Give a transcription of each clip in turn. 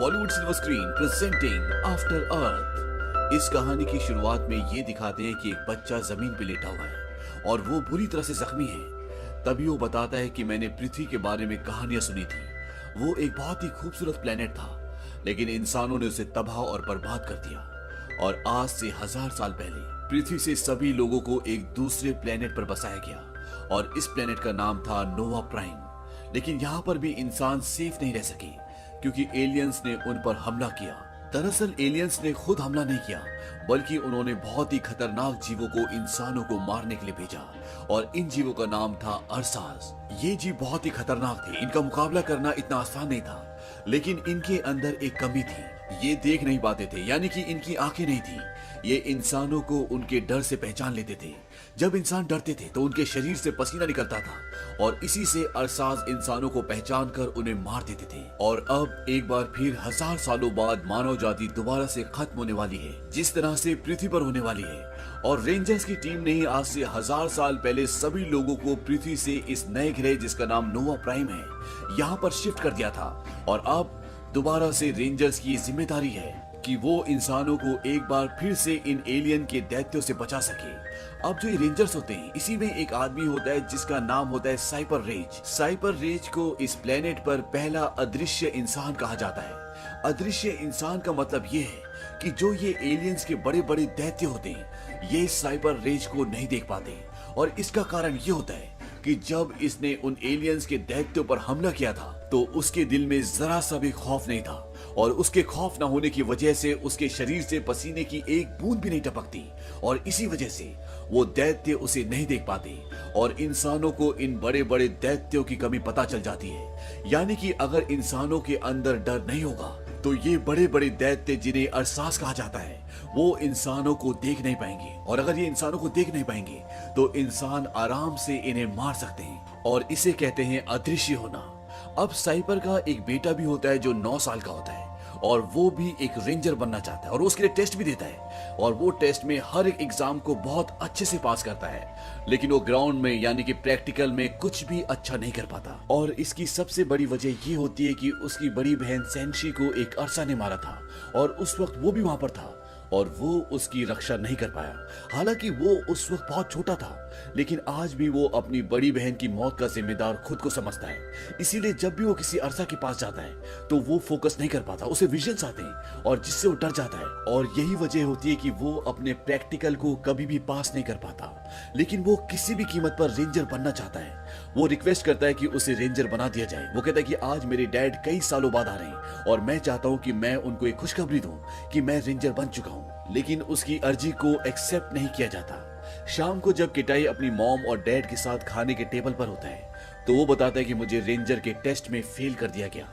Bollywood silver screen presenting After Earth. इस कहानी की शुरुआत में ये दिखाते हैं कि एक बच्चा जमीन पे लेटा हुआ है और वो बुरी तरह से जख्मी है। तभी वो बताता है कि मैंने पृथ्वी के बारे में कहानियां सुनी थी। वो एक बहुत ही खूबसूरत प्लेनेट था, लेकिन इंसानों ने उसे तबाह और बर्बाद कर दिया। और आज से 1000 साल पहले पृथ्वी से सभी लोगों को एक दूसरे प्लेनेट पर बसाया गया और इस प्लेनेट का नाम था नोवा प्राइम। लेकिन यहाँ पर भी इंसान सेफ नहीं रह सके क्योंकि एलियंस ने उन पर हमला किया। दरअसल एलियंस ने खुद हमला नहीं किया, बल्कि उन्होंने बहुत ही खतरनाक जीवों को इंसानों को मारने के लिए भेजा और इन जीवों का नाम था अरसास। ये जीव बहुत ही खतरनाक थे, इनका मुकाबला करना इतना आसान नहीं था। लेकिन इनके अंदर एक कमी थी, ये देख नहीं पाते थे, यानी कि इनकी आंखें नहीं थी। ये इंसानों को उनके डर से पहचान लेते थे। जब इंसान डरते थे तो उनके शरीर से पसीना निकलता था और इसी से अरसास इंसानों को पहचान कर उन्हें मार देते थे। और अब एक बार फिर 1000 सालों बाद मानव जाति दोबारा से खत्म होने वाली है, जिस तरह से पृथ्वी पर होने वाली है। और रेंजर्स की टीम ने आज से 1000 साल पहले सभी लोगों को पृथ्वी से इस नए ग्रह जिसका नाम नोवा प्राइम है, यहाँ पर शिफ्ट कर दिया था। और अब दोबारा से रेंजर्स की जिम्मेदारी है कि वो इंसानों को एक बार फिर से इन एलियन के दैत्यों से बचा सके। अब जो ये रेंजर्स होते हैं, इसी में एक आदमी होता है जिसका नाम होता है साइपर रेज। साइपर रेज को इस प्लेनेट पर पहला अदृश्य इंसान कहा जाता है। अदृश्य इंसान का मतलब ये है कि जो ये एलियंस के बड़े बड़े दैत्य होते हैं, ये साइपर रेज को नहीं देख पाते। और इसका कारण ये होता है कि जब इसने उन एलियंस के दैत्यों पर हमला किया था तो उसके दिल में जरा सा भी खौफ नहीं था, और उसके खौफ न होने की वजह से उसके शरीर से पसीने की एक बूंद भी नहीं टपकती। और इसी वजह से वो दैत्य उसे नहीं देख पाते और इंसानों को इन बड़े बड़े दैत्यों की कमी पता चल जाती है। यानी कि अगर इंसानों के अंदर डर नहीं होगा तो ये बड़े बड़े दैत्य जिन्हें अरसास कहा जाता है, वो इंसानों को देख नहीं पाएंगे। और अगर ये इंसानों को देख नहीं पाएंगे तो इंसान आराम से इन्हें मार सकते हैं, और इसे कहते हैं अदृश्य होना। अब साइपर का एक बेटा भी होता है जो 9 साल का होता है, और वो भी एक रेंजर बनना चाहता है और उसके लिए टेस्ट भी देता है। और वो टेस्ट में हर एक एग्जाम को बहुत अच्छे से पास करता है, लेकिन वो ग्राउंड में यानी कि प्रैक्टिकल में कुछ भी अच्छा नहीं कर पाता। और इसकी सबसे बड़ी वजह ये होती है कि उसकी बड़ी बहन सेंशी को एक अरसा ने मारा था और उस वक्त वो भी वहां पर था और वो उसकी रक्षा नहीं कर पाया। हालांकि वो उस वक्त बहुत छोटा था, लेकिन आज भी वो अपनी बड़ी बहन की मौत का जिम्मेदार खुद को समझता है। इसीलिए जब भी वो किसी अरसा के पास जाता है तो वो फोकस नहीं कर पाता, उसे विजन्स आते हैं और जिससे वो डर जाता है। और यही वजह होती है कि वो अपने प्रैक्टिकल को कभी भी पास नहीं कर पाता। लेकिन वो किसी भी कीमत पर रेंजर बनना चाहता है। वो रिक्वेस्ट करता है कि उसे रेंजर बना दिया जाए। वो कहता है कि आज मेरे डैड कई सालों बाद आ रहे हैं और मैं चाहता हूँ कि मैं उनको एक खुशखबरी दूं कि मैं रेंजर बन चुका हूँ। लेकिन उसकी अर्जी को एक्सेप्ट नहीं किया जाता। शाम को जब किटाई अपनी मॉम और डैड के साथ खाने के टेबल पर होता है तो वो बताता है कि मुझे रेंजर के टेस्ट में फेल कर दिया गया।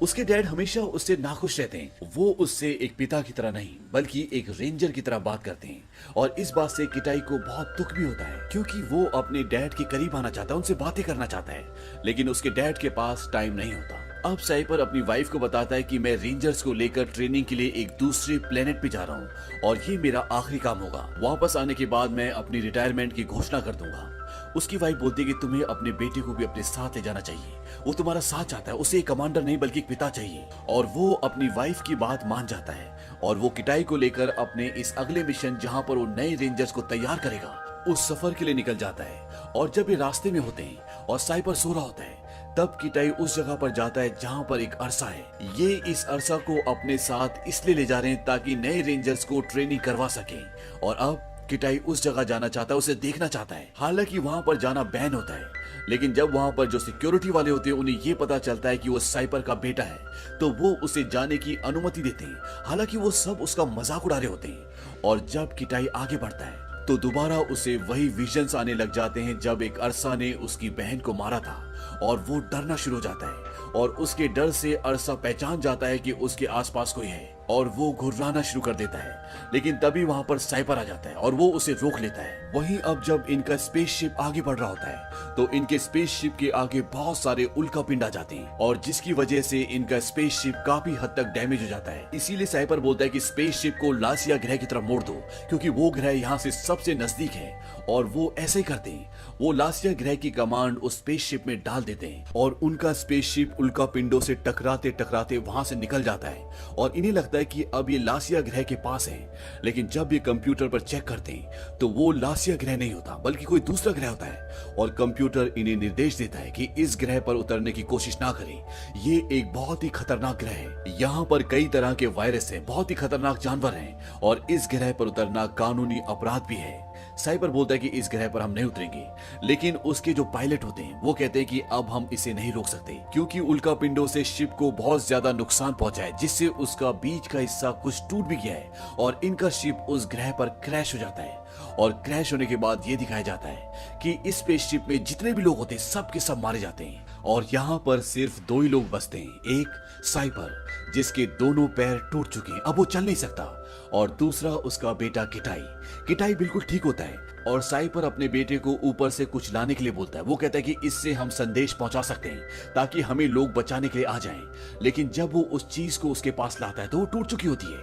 उसके डैड हमेशा उससे नाखुश रहते हैं। वो उससे एक पिता की तरह नहीं बल्कि एक रेंजर की तरह बात करते हैं। और इस बात से किटाई को बहुत दुख भी होता है क्योंकि वो अपने डैड के करीब आना चाहता है, उनसे बातें करना चाहता है, लेकिन उसके डैड के पास टाइम नहीं होता। अब साइपर अपनी वाइफ को बताता है कि मैं रेंजर्स को लेकर ट्रेनिंग के लिए एक दूसरे प्लेनेट पे जा रहा हूँ और ये मेरा आखिरी काम होगा। वापस आने के बाद मैं अपनी रिटायरमेंट की घोषणा कर दूंगा। उसकी वाइफ बोलती है कि तुम्हें अपने बेटे को भी अपने साथ ले जाना चाहिए, वो तुम्हारा साथ चाहता है, उसे एक कमांडर नहीं बल्कि एक पिता चाहिए। और वो अपनी वाइफ की बात मान जाता है और वो किटाई को लेकर अपने इस अगले मिशन जहाँ पर वो नए रेंजर्स को तैयार करेगा, उस सफर के लिए निकल जाता है। और जब ये रास्ते में होते हैं और साइपर सो रहा होता है तब किटाई उस जगह पर जाता है जहां पर एक अरसा है। ये इस अरसा को अपने साथ इसलिए ले जा रहे हैं ताकि नए रेंजर्स को ट्रेनिंग करवा सके। और अब किटाई उस जगह जाना चाहता है, उसे देखना चाहता है। हालांकि वहां पर जाना बैन होता है, लेकिन जब वहां पर जो सिक्योरिटी वाले होते हैं उन्हें ये पता चलता है कि वो साइपर का बेटा है तो वो उसे जाने की अनुमति देते हैं। हालांकि वो सब उसका मजाक उड़ा रहे होते हैं। और जब किटाई आगे बढ़ता है तो दोबारा उसे वही विजन्स आने लग जाते हैं जब एक अरसा ने उसकी बहन को मारा था। और वो डरना शुरू हो जाता है और उसके डर से अरसा पहचान जाता है कि उसके आसपास कोई है। और वो घुर्राना शुरू कर देता है, लेकिन तभी वहां पर साइपर आ जाता है और वो उसे रोक लेता है। वहीं अब जब इनका स्पेसशिप आगे बढ़ रहा होता है तो इनके स्पेसशिप के आगे बहुत सारे उल्कापिंड आ जाते हैं और जिसकी वजह से इनका स्पेसशिप काफी हद तक डैमेज हो जाता है। इसीलिए साइपर बोलता है कि स्पेसशिप को लासिया ग्रह की तरफ मोड़ दो, क्योंकि वो ग्रह यहाँ से सबसे नजदीक है। और वो ऐसे ही करते हैं, वो लासिया ग्रह की कमांड उस स्पेसशिप में डाल देते हैं और उनका स्पेसशिप उल्कापिंडों से टकराते टकराते वहां से निकल जाता है और इन्हें लगता है कि अब ये लासिया ग्रह के पास है। लेकिन जब ये कंप्यूटर पर चेक करते हैं तो वो लासिया ग्रह नहीं होता बल्कि कोई दूसरा ग्रह होता है और कंप्यूटर इन्हें निर्देश देता है कि इस ग्रह पर उतरने की कोशिश ना करें, ये एक बहुत ही खतरनाक ग्रह है। यहाँ पर कई तरह के वायरस हैं, बहुत ही खतरनाक जानवर हैं और इस ग्रह पर उतरना कानूनी अपराध भी है। साइबर बोलता है कि इस ग्रह पर हम नहीं उतरेंगे, लेकिन उसके जो पायलट होते हैं वो कहते हैं कि अब हम इसे नहीं रोक सकते, क्योंकि उल्कापिंडों से शिप को बहुत ज्यादा नुकसान पहुंचा है, जिससे उसका बीच का हिस्सा कुछ टूट भी गया है और इनका शिप उस ग्रह पर क्रैश हो जाता है। और क्रैश होने के बाद ये दिखाया जाता है कि इस स्पेसशिप में जितने भी लोग होते हैं सब के सब मारे जाते हैं और यहाँ पर सिर्फ दो ही लोग बचते हैं, एक साइपर जिसके दोनों पैर टूट चुके हैं, अब वो चल नहीं सकता, और दूसरा उसका बेटा किटाई। किटाई बिल्कुल ठीक होता है और साइपर अपने बेटे को ऊपर से कुछ लाने के लिए बोलता है। वो कहता है कि इससे हम संदेश पहुंचा सकते हैं ताकि हमें लोग बचाने के लिए आ जाएं। लेकिन जब वो उस चीज को उसके पास लाता है तो वो टूट चुकी होती है।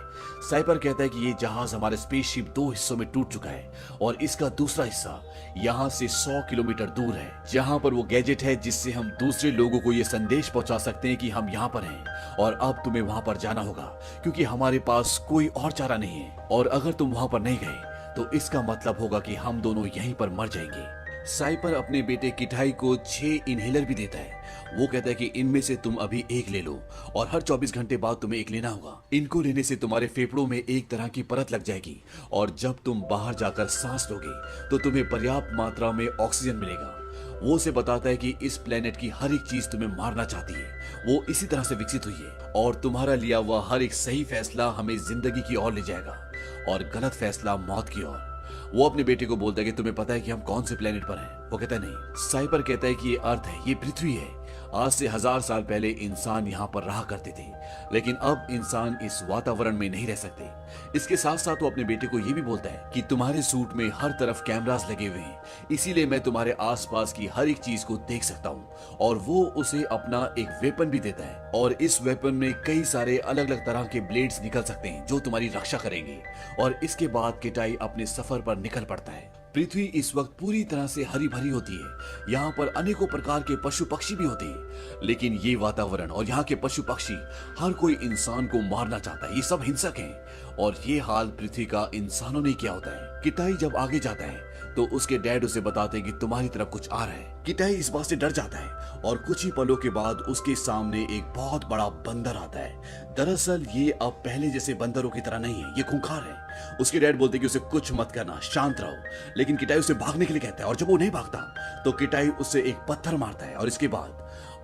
साइपर कहता है कि ये जहाज हमारे स्पेसशिप दो हिस्सों में टूट चुका है और इसका दूसरा हिस्सा यहाँ से 100 किलोमीटर दूर है, जहाँ पर वो गैजेट है जिससे हम दूसरे लोगों को ये संदेश पहुंचा सकते हैं कि हम यहाँ पर हैं और अब तुम्हें वहां पर जाना होगा, क्योंकि हमारे पास कोई और चारा नहीं है और अगर तुम वहां पर नहीं गए तो इसका मतलब होगा कि हम दोनों यहीं पर मर जाएंगे। साइपर अपने बेटे किटाई को 6 इनहेलर भी देता है। वो कहता है कि इनमें से तुम अभी एक ले लो और हर 24 घंटे बाद तुम्हें एक लेना होगा। इनको लेने से तुम्हारे फेफड़ों में एक तरह की परत लग जाएगी और जब तुम बाहर जाकर सांस लोगे तो तुम्हें पर्याप्त मात्रा में ऑक्सीजन मिलेगा। वो उसे बताता है कि इस प्लेनेट की हर एक चीज तुम्हें मारना चाहती है, वो इसी तरह से विकसित हुई है और तुम्हारा लिया हुआ हर एक सही फैसला हमें जिंदगी की ओर ले जाएगा और गलत फैसला मौत की ओर। वो अपने बेटे को बोलता है कि तुम्हें पता है कि हम कौन से प्लेनेट पर हैं? वो कहता है नहीं। साइपर कहता है कि ये अर्थ है, ये पृथ्वी है। आज से 1000 साल पहले इंसान यहाँ पर रहा करते थे, लेकिन अब इंसान इस वातावरण में नहीं रह सकते। इसके साथ साथ वो अपने बेटे को ये भी बोलता है कि तुम्हारे सूट में हर तरफ कैमरास लगे हुए हैं, इसीलिए मैं तुम्हारे आसपास की हर एक चीज को देख सकता हूँ। और वो उसे अपना एक वेपन भी देता है और इस वेपन में कई सारे अलग अलग तरह के ब्लेड्स निकल सकते हैं जो तुम्हारी रक्षा करेंगे। और इसके बाद किटाई अपने सफर पर निकल पड़ता है। पृथ्वी इस वक्त पूरी तरह से हरी भरी होती है। यहाँ पर अनेकों प्रकार के पशु पक्षी भी होते हैं, लेकिन ये वातावरण और यहाँ के पशु पक्षी हर कोई इंसान को मारना चाहता है। ये सब हिंसक हैं और ये हाल पृथ्वी का इंसानों ने किया होता है। किटाई जब आगे जाता है तो उसके डैड उसे बताते हैं कि तुम्हारी तरफ कुछ आ रहा है। किटाई इस बात से डर जाता है और कुछ ही पलों के बाद उसके सामने एक बहुत बड़ा बंदर आता है। दरअसल ये अब पहले जैसे बंदरों की तरह नहीं है, ये खूंखार है। उसके डैड बोलते हैं कि उसे कुछ मत करना, शांत रहो, लेकिन किटाई उसे भागने के लिए कहता है और जब वो नहीं भागता तो किटाई उससे एक पत्थर मारता है और इसके बाद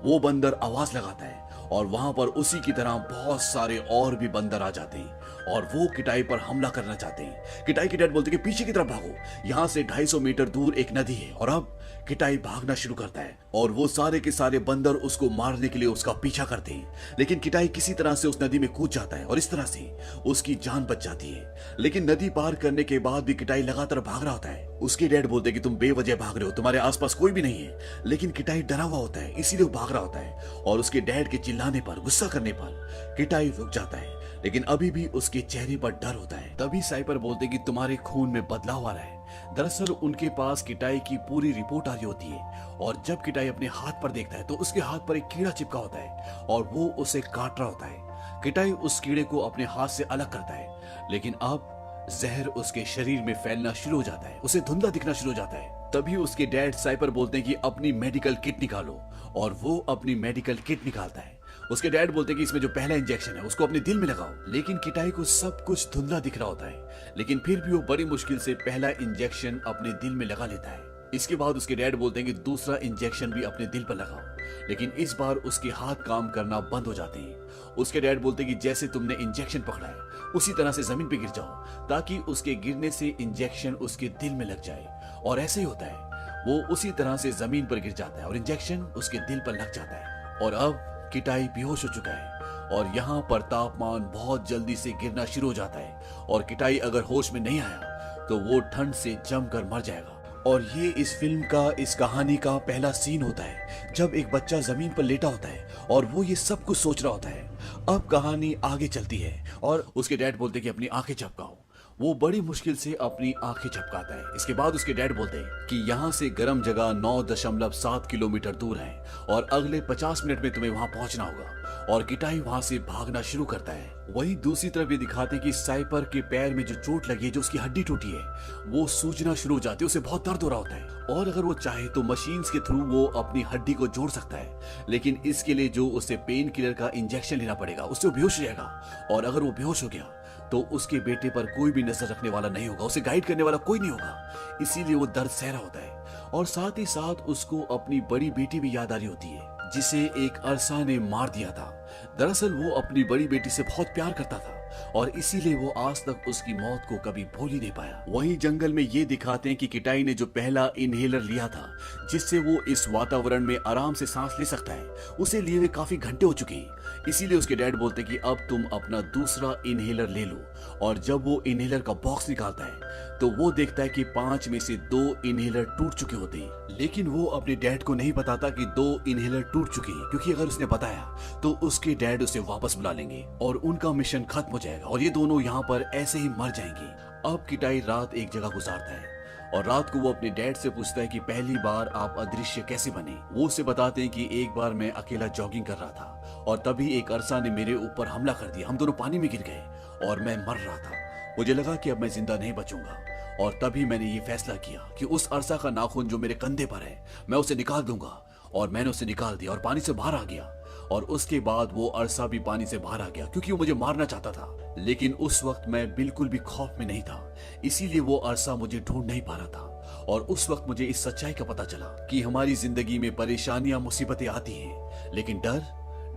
वो बंदर आवाज लगाता है और वहां पर उसी की तरह बहुत सारे और भी बंदर आ जाते हैं और वो किटाई पर हमला करना चाहते हैं। किटाई के डैड बोलते हैं कि पीछे की तरफ भागो, यहाँ से 250 मीटर दूर एक नदी है। और अब किटाई भागना शुरू करता है और वो सारे के सारे बंदर उसको मारने के लिए उसका पीछा करते हैं, लेकिन किटाई किसी तरह से उस नदी में कूद जाता है और इस तरह से उसकी जान बच जाती है। लेकिन नदी पार करने के बाद भी किटाई लगातार भाग रहा होता है। उसके डैड बोलते हैं कि तुम बेवजह भाग रहे हो, तुम्हारे आसपास कोई भी नहीं है। लेकिन किटाई डरा हुआ होता है, इसीलिए वो भाग रहा होता है और उसके डैड के चिल्लाने पर, गुस्सा करने पर किटाई रुक जाता है, लेकिन अभी भी उसके चेहरे पर डर होता है। तभी साइपर बोलते कि तुम्हारे खून में बदलाव आ रहा है। दरअसल उनके पास किटाई की पूरी रिपोर्ट आ रही होती है और जब किटाई अपने हाथ पर देखता है तो उसके हाथ पर एक कीड़ा चिपका होता है और वो उसे काट रहा होता है। किटाई उस कीड़े को अपने हाथ से अलग करता है, लेकिन अब जहर उसके शरीर में फैलना शुरू हो जाता है, उसे धुंधला दिखना शुरू हो जाता है। तभी उसके डैड साइपर बोलते हैं कि अपनी मेडिकल किट निकालो और वो अपनी मेडिकल किट निकालता है। उसके डैड बोलते हैं कि इसमें जो पहला इंजेक्शन है उसको अपने दिल में लगाओ। लेकिन किटाई को सब कुछ धुंधला दिख रहा होता है, लेकिन फिर भी वो बड़ी मुश्किल से पहला इंजेक्शन अपने दिल में लगा लेता है। इसके बाद उसके डैड बोलते हैं कि दूसरा इंजेक्शन भी अपने दिल पर लगाओ, लेकिन इस बार उसके हाथ काम करना बंद हो जाते हैं। उसके डैड बोलते हैं कि जैसे तुमने इंजेक्शन पकड़ा है उसी तरह से जमीन पे गिर जाओ ताकि उसके गिरने से इंजेक्शन उसके दिल में लग जाए। और ऐसे ही होता है, वो उसी तरह से जमीन पर गिर जाता है और इंजेक्शन उसके दिल पर लग जाता है। और अब किटाई बेहोश हो चुका है। और यहाँ पर तापमान बहुत जल्दी से गिरना शुरू हो जाता है और किटाई अगर होश में नहीं आया तो वो ठंड से जमकर मर जाएगा। और ये इस फिल्म का, इस कहानी का पहला सीन होता है जब एक बच्चा जमीन पर लेटा होता है और वो ये सब कुछ सोच रहा होता है। अब कहानी आगे चलती है और उसके डैड बोलते कि अपनी आंखें झपकाओ। वो बड़ी मुश्किल से अपनी आंखें झपकाता है। इसके बाद उसके डैड बोलते हैं कि यहाँ से गर्म जगह 9.7 किलोमीटर दूर है और अगले 50 मिनट में तुम्हें वहां पहुंचना होगा। और किटाई वहां से भागना शुरू करता है। वहीं दूसरी तरफ ये दिखाते हैं कि साइपर के पैर में जो चोट लगी है, जो उसकी हड्डी टूटी है, वो सूजना शुरू हो जाती है, उसे बहुत दर्द हो रहा होता है और अगर वो चाहे तो मशीन्स के थ्रू वो अपनी हड्डी को जोड़ सकता है, लेकिन इसके लिए जो उसे पेन किलर का इंजेक्शन लेना पड़ेगा, उससे वो बेहोश हो जाएगा। और अगर वो बेहोश हो गया तो उसके बेटे पर कोई भी नजर रखने वाला नहीं होगा, उसे गाइड करने वाला कोई नहीं होगा, इसीलिए वो दर्द सह रहा होता है। और साथ ही साथ उसको अपनी बड़ी बेटी भी याद आ रही होती है जिसे एक अरसा ने मार दिया था। दरअसल वो अपनी बड़ी बेटी से बहुत प्यार करता था और इसीलिए वो आज तक उसकी मौत को कभी भूल ही नहीं पाया। वहीं जंगल में ये दिखाते हैं कि किटाई ने जो पहला इनहेलर लिया था जिससे वो इस वातावरण में आराम से सांस ले सकता है, उसे लिए हुए काफी घंटे हो चुके हैं। इसीलिए उसके डैड बोलते कि अब तुम अपना दूसरा इनहेलर ले लो। और जब वो इनहेलर का बॉक्स निकालता है तो वो देखता है कि 5 में से 2 इनहेलर टूट चुके होते हैं, लेकिन वो अपने डैड को नहीं बताता कि 2 इनहेलर टूट चुके हैं, क्योंकि अगर उसने बताया तो उसके डैड उसे वापस बुला लेंगे और उनका मिशन खत्म हो जाएगा और ये दोनों यहाँ पर ऐसे ही मर जाएंगे। अब किटाई रात एक जगह गुजारता है और रात को वो अपने डैड से पूछता है कि पहली बार आप अदृश्य कैसे बने। वो उसे बताते हैं कि एक बार मैं अकेला जॉगिंग कर रहा था और तभी एक अरसा ने मेरे ऊपर हमला कर दिया। हम दोनों पानी में गिर गए और मैं मर रहा था। मुझे लगा कि अब मैं जिंदा नहीं बचूंगा और तभी मैंने ये फैसला किया कि उस अरसा का नाखून जो मेरे कंधे पर है मैं उसे निकाल दूंगा। और मैंने उसे निकाल दिया और पानी से बाहर आ गया। और उसके बाद वो अरसा भी पानी से बाहर आ गया क्योंकि वो मुझे मारना चाहता था, लेकिन उस वक्त मैं बिल्कुल भी खौफ में नहीं था, इसीलिए वो अरसा मुझे ढूंढ नहीं पा रहा था। और उस वक्त मुझे इस सच्चाई का पता चला कि हमारी जिंदगी में परेशानियां, मुसीबतें आती हैं, लेकिन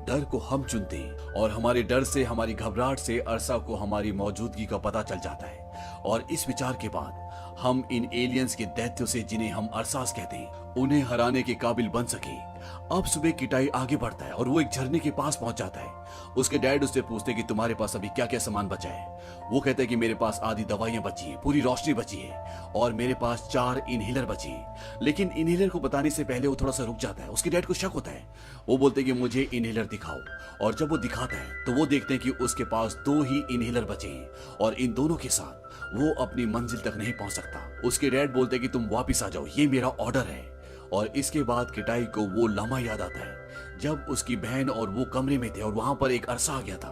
डर को हम चुनते हैं और हमारे डर से, हमारी घबराहट से अरसा को हमारी मौजूदगी का पता चल जाता है। और इस विचार के बाद हम इन एलियंस के दैत्यों से, जिन्हें हम अरसास कहते हैं, उन्हें हराने के काबिल बन सके। अब सुबह किटाई आगे बढ़ता है और वो एक झरने के पास पहुंच जाता है। उसके डैड उससे पूछते कि तुम्हारे पास अभी क्या क्या सामान बचा है। वो कहता है कि मेरे पास आधी दवाइयां बची है, पूरी रोशनी बची है और मेरे पास 4 इनहेलर बचे हैं। लेकिन इनहेलर को बताने से पहले वो थोड़ा सा रुक जाता है। उसके डैड को शक होता है। वो बोलते कि मुझे इनहेलर दिखाओ और जब वो दिखाता है तो वो देखते हैं कि उसके पास 2 ही इनहेलर बचे हैं और इन दोनों के साथ वो अपनी मंजिल तक नहीं पहुंच सकता। उसके डैड बोलते कि तुम वापिस आ जाओ, ये मेरा ऑर्डर है। और इसके बाद किटाई को वो लम्हा याद आता है जब उसकी बहन और वो कमरे में थे और वहां पर एक अरसा आ गया था।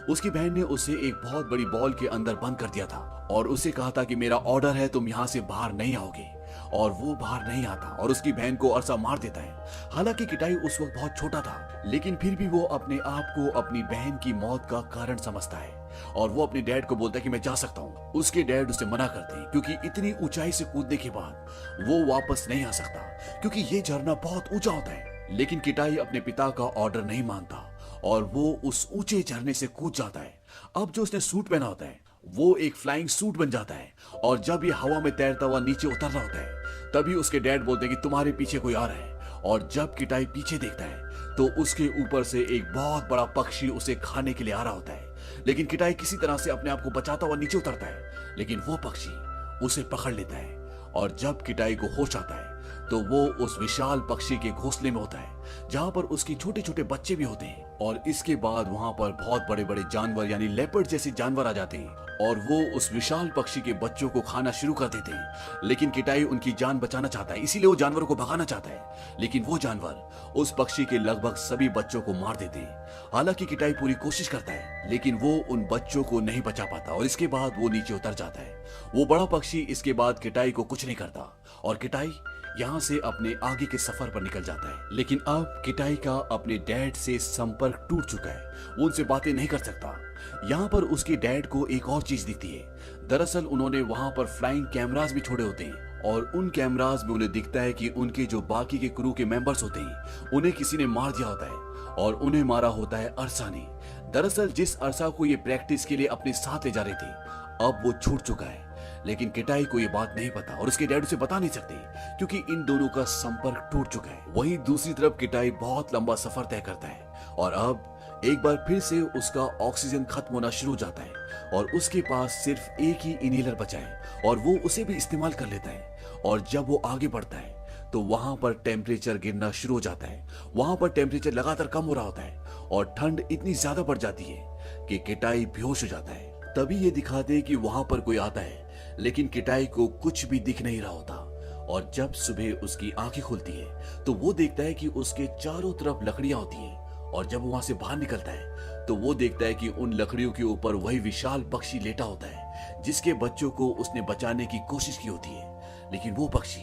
उसकी बहन ने उसे एक बहुत बड़ी बॉल के अंदर बंद कर दिया था और उसे कहा था कि मेरा ऑर्डर है, तुम यहाँ से बाहर नहीं आओगे। और वो बाहर नहीं आता और उसकी बहन को अरसा मार देता है। हालांकि किटाई उस वक्त बहुत छोटा था, लेकिन फिर भी वो अपने आप को अपनी बहन की मौत का कारण समझता है और वो अपने डैड को बोलता है कि मैं जा सकता हूँ। उसके डैड उसे मना करते हैं क्योंकि इतनी ऊंचाई से कूदने के बाद वो वापस नहीं आ सकता क्योंकि ये झरना बहुत ऊंचा होता है। लेकिन किटाई अपने पिता का ऑर्डर नहीं मानता और वो उस ऊंचे झरने से कूद जाता है। अब जो उसने सूट पहना होता है वो एक फ्लाइंग सूट बन जाता है और जब ये हवा में तैरता हुआ नीचे उतर रहा होता है तभी उसके डैड बोलते हैं कि तुम्हारे पीछे कोई आ रहा है। और जब किटाई पीछे देखता है तो उसके ऊपर से एक बहुत बड़ा पक्षी उसे खाने के लिए आ रहा होता है। लेकिन किटाई किसी तरह से अपने आप को बचाता हुआ नीचे उतरता है, लेकिन वो पक्षी उसे पकड़ लेता है। और जब किटाई को होश आता है तो वो उस विशाल पक्षी के घोंसले में होता है जहां पर उसके छोटे छोटे बच्चे भी होते हैं। और इसके बाद वहां पर बहुत बड़े बड़े जानवर यानी लेपर्ड जैसे जानवर आ जाते हैं और वो उस विशाल पक्षी के बच्चों को खाना शुरू कर देते हैं। लेकिन किटाई उनकी जान बचाना चाहता है, इसीलिए वो जानवरों को भगाना चाहता है, लेकिन वो जानवर उस पक्षी के लगभग सभी बच्चों को मार देते हैं। हालांकि किटाई पूरी कोशिश करता है, लेकिन वो उन बच्चों को नहीं बचा पाता और इसके बाद वो नीचे उतर जाता है। वो बड़ा पक्षी इसके बाद किटाई को कुछ नहीं करता और किटाई यहाँ से अपने आगे के सफर पर निकल जाता है। लेकिन अब किटाई का अपने डैड से संपर्क टूट चुका है, वो उनसे बातें नहीं कर सकता। यहाँ पर उसके डैड को एक और चीज दिखती है। दरअसल उन्होंने वहां पर फ्लाइंग कैमरास भी छोड़े होते हैं और उन कैमरास में उन्हें दिखता है कि उनके जो बाकी के क्रू के मेंबर्स होते हैं उन्हें किसी ने मार दिया होता है और उन्हें मारा होता है अरसा ने। दरअसल जिस अरसा को ये प्रैक्टिस के लिए अपने साथ ले जा रहे थे अब वो छूट चुका है, लेकिन किटाई को ये बात नहीं पता और उसके डैड उसे बता नहीं सकते क्योंकि इन दोनों का संपर्क टूट चुका है। वहीं दूसरी तरफ किटाई बहुत लंबा सफर तय करता है और अब एक बार फिर से उसका ऑक्सीजन खत्म होना शुरू हो जाता है और उसके पास सिर्फ एक ही इनहेलर बचा है और वो उसे भी इस्तेमाल कर लेता है। और जब वो आगे बढ़ता है तो वहां पर टेम्परेचर गिरना शुरू हो जाता है। वहां पर टेम्परेचर लगातार कम हो रहा होता है और ठंड इतनी ज्यादा बढ़ जाती है कि किटाई बेहोश हो जाता है। तभी ये दिखाते हैं कि वहां पर कोई आता है, लेकिन किटाई को कुछ भी दिख नहीं रहा होता। और जब सुबह उसकी आंखें खुलती है तो वो देखता है कि उसके चारों तरफ लकड़ियां होती हैं। और जब वो वहां से बाहर निकलता है तो वो देखता है कि उन लकड़ियों के ऊपर वही विशाल पक्षी लेटा होता है जिसके बच्चों को उसने बचाने की कोशिश की होती है। लेकिन वो पक्षी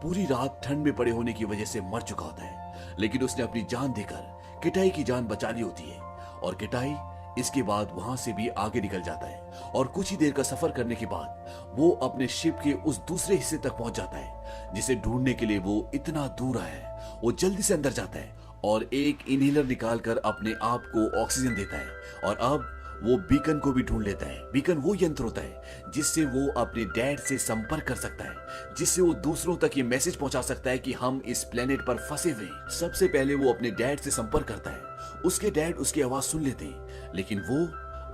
पूरी रात ठंड में पड़े होने की वजह से मर चुका होता है, लेकिन उसने अपनी जान देकर किटाई की जान बचा ली होती है। और किटाई इसके बाद वहां से भी आगे निकल जाता है और कुछ ही देर का सफर करने के बाद वो अपने शिप के उस दूसरे हिस्से तक पहुंच जाता है जिसे ढूंढने के लिए वो इतना दूर आया है। वो जल्दी से अंदर जाता है और एक इनहेलर निकालकर अपने आप को ऑक्सीजन देता है। और अब वो बीकन को भी ढूंढ लेता है। बीकन वो यंत्र होता है जिससे वो अपने डैड से संपर्क कर सकता है, जिससे वो दूसरों तक ये मैसेज पहुंचा सकता है कि हम इस प्लेनेट पर फंसे हुए हैं। सबसे पहले वो अपने डैड से संपर्क करता है। उसके डैड उसकी आवाज सुन लेते हैं, लेकिन वो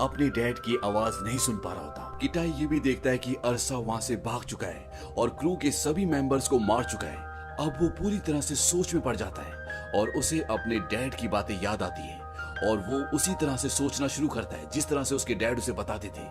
अपने डैड की आवाज नहीं सुन पा रहा होता। किटाई ये भी देखता है कि अरसा वहां से भाग चुका है और क्रू के सभी मेंबर्स को मार चुका है। अब वो पूरी तरह से सोच में पड़ जाता है और उसे अपने डैड की बातें याद आती है और वो उसी तरह से सोचना शुरू करता है जिस तरह से उसके डैड उसे बताते थे।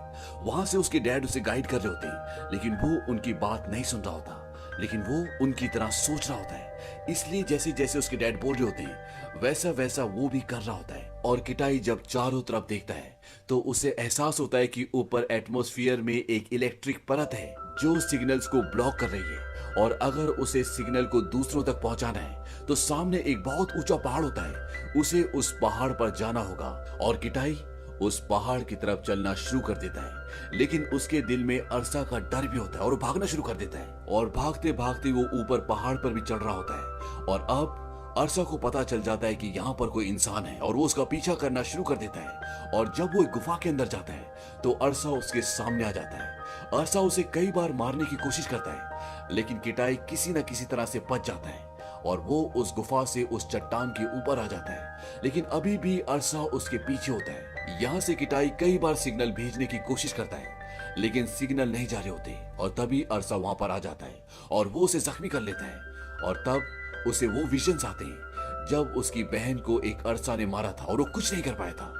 वहां से उसके डैड उसे गाइड कर रहे होते, लेकिन वो उनकी बात नहीं सुन रहा होता, लेकिन वो उनकी तरह सोच रहा होता है। इसलिए जैसे जैसे उसके डैड बोल रहे होते हैं वैसा वैसा वो भी कर रहा होता है। और किटाई जब चारों तरफ देखता है तो उसे एहसास होता है कि ऊपर एटमॉस्फेयर में एक इलेक्ट्रिक परत है जो सिग्नल्स को ब्लॉक कर रही है। और अगर उसे सिग्नल को दूसरों तक पहुंचाना है तो सामने एक बहुत ऊंचा पहाड़ होता है, उसे उस पहाड़ पर जाना होगा। और किटाई उस पहाड़ की तरफ चलना शुरू कर देता है, लेकिन उसके दिल में अरसा का डर भी होता है और वो भागना शुरू कर देता है। और भागते भागते वो ऊपर पहाड़ पर भी चढ़ रहा होता है और अब अरसा को पता चल जाता है कि यहाँ पर कोई इंसान है और वो उसका पीछा करना शुरू कर देता है। और जब वो एक गुफा के अंदर जाता है तो अरसा उसके सामने आ जाता है। अरसा उसे कई बार मारने की कोशिश करता है, लेकिन किटाई किसी न किसी तरह से बच जाता है और वो उस गुफा से उस चट्टान के ऊपर आ जाता है। लेकिन अभी भी अरसा उसके पीछे होता है। यहाँ से किटाई कई बार सिग्नल भेजने की कोशिश करता है, लेकिन सिग्नल नहीं जा रहे होते। और तभी अरसा वहां पर आ जाता है और वो उसे जख्मी कर लेता है। और तब उसे वो विजन्स आते हैं जब उसकी बहन को एक अरसा ने मारा था और वो कुछ नहीं कर पाया था।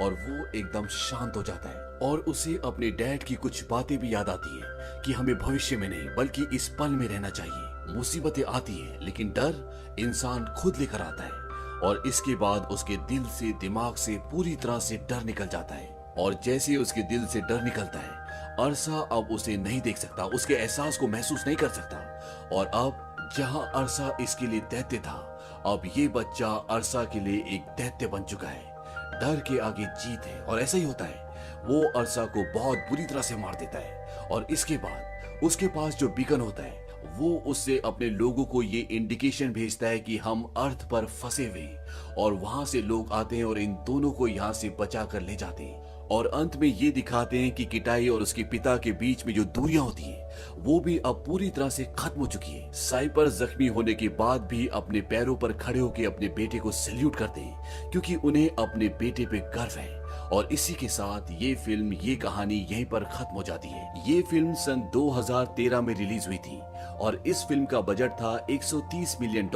और वो एकदम शांत हो जाता है और उसे अपने डैड की कुछ बातें भी याद आती है कि हमें भविष्य में नहीं बल्कि इस पल में रहना चाहिए। मुसीबतें आती हैं, लेकिन डर इंसान खुद लेकर आता है। और इसके बाद उसके दिल से दिमाग से पूरी तरह से डर निकल जाता है। और जैसे उसके दिल से डर निकलता है अरसा अब उसे नहीं देख सकता, उसके एहसास को महसूस नहीं कर सकता। और अब जहां अरसा इसके लिए दैत्य था, अब ये बच्चा अरसा के लिए एक दैत्य बन चुका है। डर के आगे जीत है और ऐसा ही होता है। वो अरसा को बहुत बुरी तरह से मार देता है और इसके बाद उसके पास जो बीकन होता है वो उससे अपने लोगों को ये इंडिकेशन भेजता है कि हम अर्थ पर फंसे हुए हैं। और वहां से लोग आते हैं और इन दोनों को यहाँ से बचा कर ले जाते हैं। और अंत में ये दिखाते हैं कि किटाई और उसके पिता के बीच में जो दूरियां होती हैं वो भी अब पूरी तरह से खत्म हो चुकी है। साइपर जख्मी होने के बाद भी अपने पैरों पर खड़े होकर अपने बेटे को सैल्यूट करते हैं, क्योंकि उन्हें अपने बेटे पे गर्व है। और इसी के साथ ये फिल्म, ये कहानी यहीं पर खत्म हो जाती है। ये फिल्म सन 2013 में रिलीज हुई थी और इस फिल्म का बजट था $130 मिलियन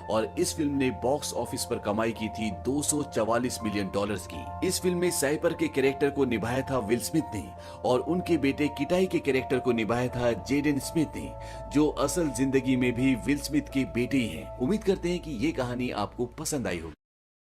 और इस फिल्म ने बॉक्स ऑफिस पर कमाई की थी $244 मिलियन की। इस फिल्म में साइपर के कैरेक्टर को निभाया था विल स्मिथ ने और उनके बेटे किटाई के कैरेक्टर को निभाया था जेडन स्मिथ ने, जो असल जिंदगी में भी विल स्मिथ के बेटे ही हैं। उम्मीद करते हैं कि ये कहानी आपको पसंद आई होगी।